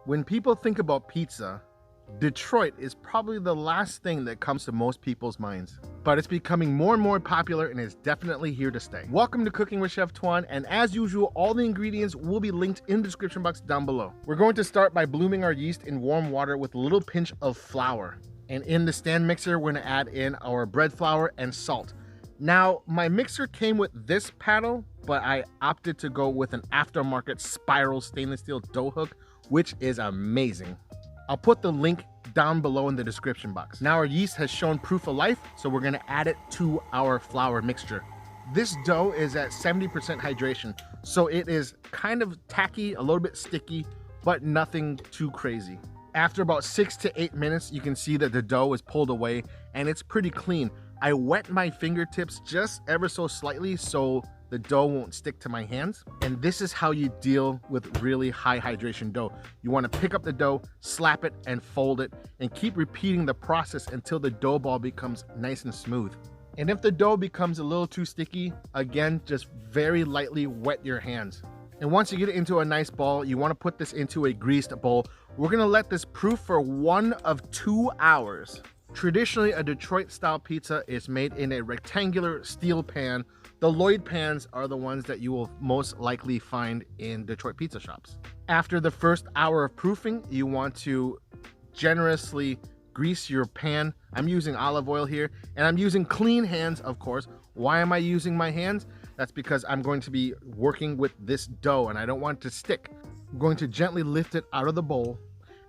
When people think about pizza, Detroit is probably the last thing that comes to most people's minds. But it's becoming more and more popular and is definitely here to stay. Welcome to Cooking with Chef Tuan, and as usual, all the ingredients will be linked in the description box down below. We're going to start by blooming our yeast in warm water with a little pinch of flour. And in the stand mixer, we're gonna add in our bread flour and salt. Now, my mixer came with this paddle, but I opted to go with an aftermarket spiral stainless steel dough hook, which is amazing. I'll put the link down below in the description box. Now our yeast has shown proof of life, so we're gonna add it to our flour mixture. This dough is at 70% hydration, so it is kind of tacky, a little bit sticky, but nothing too crazy. After about 6 to 8 minutes, you can see that the dough is pulled away and it's pretty clean. I wet my fingertips just ever so slightly so the dough won't stick to my hands. And this is how you deal with really high hydration dough. You want to pick up the dough, slap it, and fold it, and keep repeating the process until the dough ball becomes nice and smooth. And if the dough becomes a little too sticky, again, just very lightly wet your hands. And once you get it into a nice ball, you want to put this into a greased bowl. We're going to let this proof for 1 of 2 hours. Traditionally, a Detroit style pizza is made in a rectangular steel pan. The Lloyd pans are the ones that you will most likely find in Detroit pizza shops. After the first hour of proofing, you want to generously grease your pan. I'm using olive oil here, and I'm using clean hands, of course. Why am I using my hands? That's because I'm going to be working with this dough and I don't want it to stick. I'm going to gently lift it out of the bowl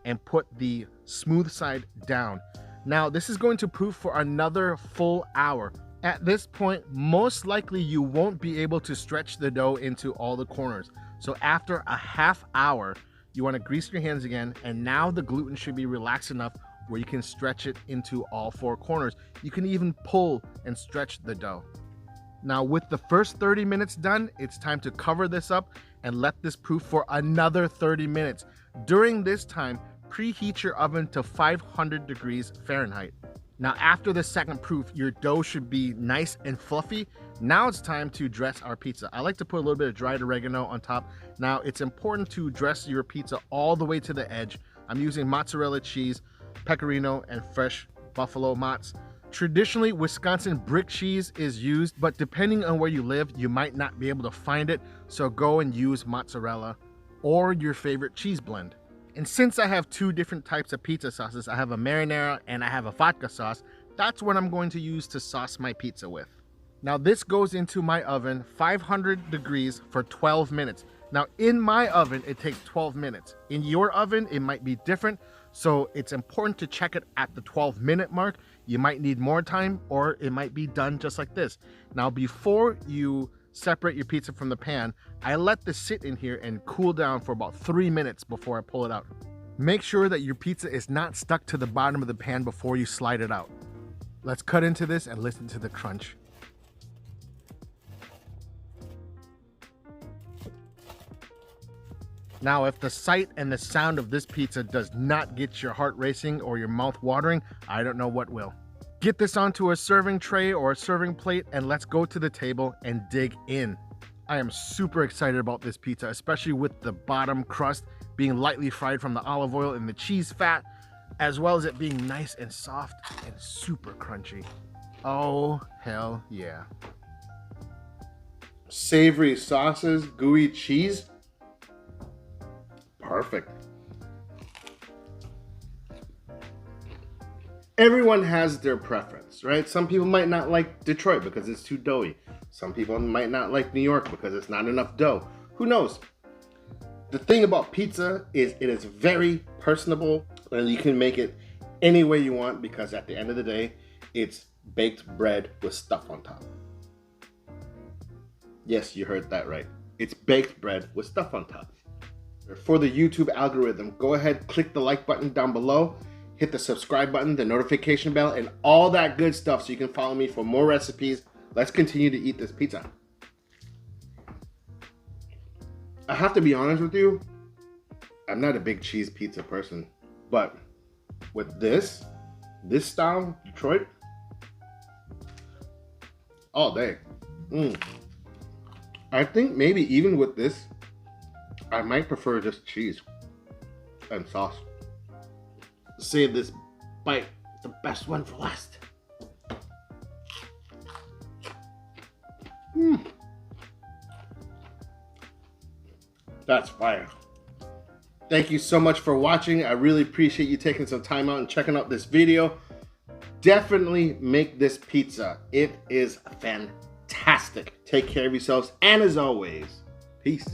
and put the smooth side down. Now, this is going to proof for another full hour. At this point, most likely you won't be able to stretch the dough into all the corners. So after a half hour, you want to grease your hands again, and now the gluten should be relaxed enough where you can stretch it into all 4 corners. You can even pull and stretch the dough. Now, with the first 30 minutes done, it's time to cover this up and let this proof for another 30 minutes. During this time, preheat your oven to 500 degrees Fahrenheit. Now, after the second proof, your dough should be nice and fluffy. Now it's time to dress our pizza. I like to put a little bit of dried oregano on top. Now, it's important to dress your pizza all the way to the edge. I'm using mozzarella cheese, pecorino, and fresh buffalo mozz. Traditionally, Wisconsin brick cheese is used, but depending on where you live, you might not be able to find it. So go and use mozzarella or your favorite cheese blend. And since I have 2 different types of pizza sauces, I have a marinara and I have a vodka sauce, that's what I'm going to use to sauce my pizza with. Now this goes into my oven, 500 degrees for 12 minutes. Now in my oven, it takes 12 minutes. In your oven, it might be different. So it's important to check it at the 12-minute mark. You might need more time, or it might be done just like this. Now before you separate your pizza from the pan, I let this sit in here and cool down for about 3 minutes before I pull it out. Make sure that your pizza is not stuck to the bottom of the pan before you slide it out. Let's cut into this and listen to the crunch. Now, if the sight and the sound of this pizza does not get your heart racing or your mouth watering, I don't know what will. Get this onto a serving tray or a serving plate and let's go to the table and dig in. I am super excited about this pizza, especially with the bottom crust being lightly fried from the olive oil and the cheese fat, as well as it being nice and soft and super crunchy. Oh, hell yeah. Savory sauces, gooey cheese. Perfect. Everyone has their preference, right? Some people might not like Detroit because it's too doughy. Some people might not like New York because it's not enough dough. Who knows? The thing about pizza is it is very personable and you can make it any way you want because at the end of the day, it's baked bread with stuff on top. Yes, you heard that right. It's baked bread with stuff on top. For the YouTube algorithm, go ahead, click the like button down below. Hit the subscribe button, the notification bell, and all that good stuff so you can follow me for more recipes. Let's continue to eat this pizza. I have to be honest with you, I'm not a big cheese pizza person, but with this style, Detroit, all day. I think maybe even with this, I might prefer just cheese. and sauce. Save this bite, the best one for last. That's fire. Thank you so much for watching. I really appreciate you taking some time out and checking out this video. Definitely make this pizza. It is fantastic. Take care of yourselves, and as always, peace.